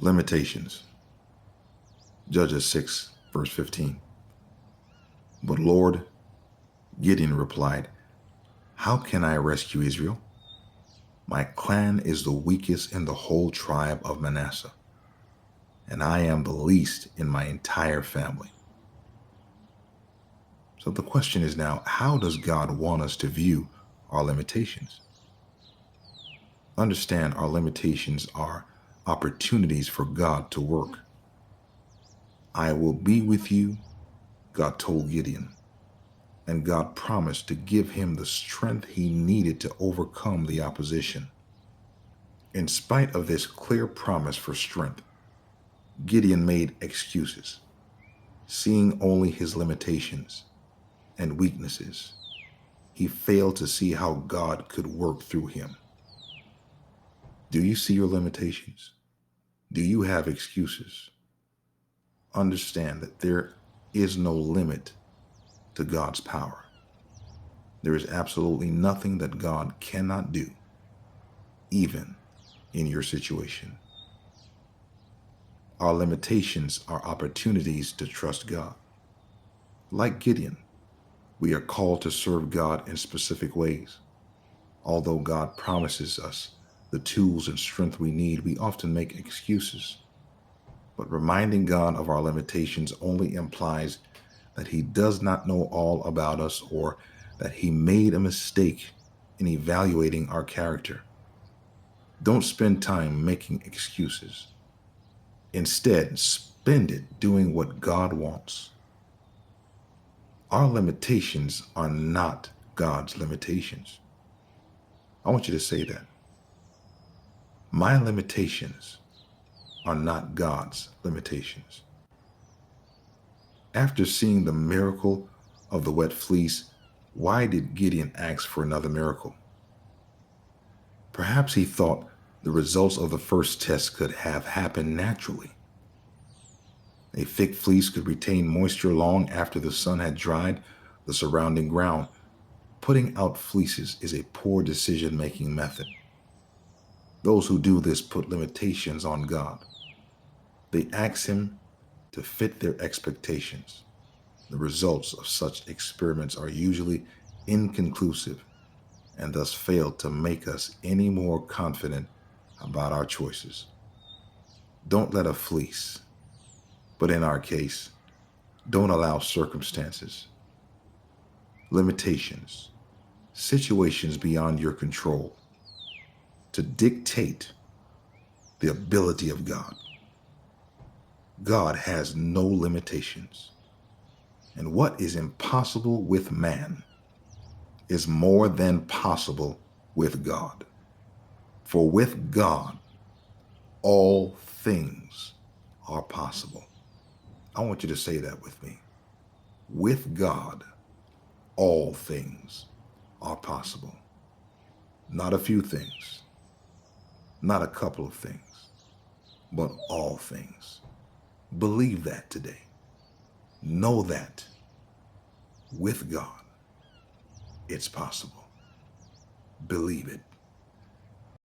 Limitations. Judges 6, verse 15. But Lord, Gideon replied, how can I rescue Israel? My clan is the weakest in the whole tribe of Manasseh, and I am the least in my entire family. So the question is now, how does God want us to view our limitations? Understand, our limitations are opportunities for God to work. I will be with you, God told Gideon, and God promised to give him the strength he needed to overcome the opposition. In spite of this clear promise for strength, Gideon made excuses, seeing only his limitations and weaknesses. He failed to see how God could work through him. Do you see your limitations? Do you have excuses? Understand that there is no limit to God's power. There is absolutely nothing that God cannot do, even in your situation. Our limitations are opportunities to trust God. Like Gideon, we are called to serve God in specific ways. Although God promises us the tools and strength we need, we often make excuses. But reminding God of our limitations only implies that he does not know all about us, or that he made a mistake in evaluating our character. Don't spend time making excuses. Instead, spend it doing what God wants. Our limitations are not God's limitations. I want you to say that. My limitations are not God's limitations. After seeing the miracle of the wet fleece, why did Gideon ask for another miracle? Perhaps he thought the results of the first test could have happened naturally. A thick fleece could retain moisture long after the sun had dried the surrounding ground. Putting out fleeces is a poor decision-making method. Those who do this put limitations on God. They ask him to fit their expectations. The results of such experiments are usually inconclusive and thus fail to make us any more confident about our choices. Don't let a fleece, but in our case, don't allow circumstances, limitations, situations beyond your control to dictate the ability of God. God has no limitations, and what is impossible with man is more than possible with God. For with God, all things are possible. I want you to say that with me. With God, all things are possible. Not a few things, not a couple of things, but all things. Believe that today. Know that with God, it's possible. Believe it.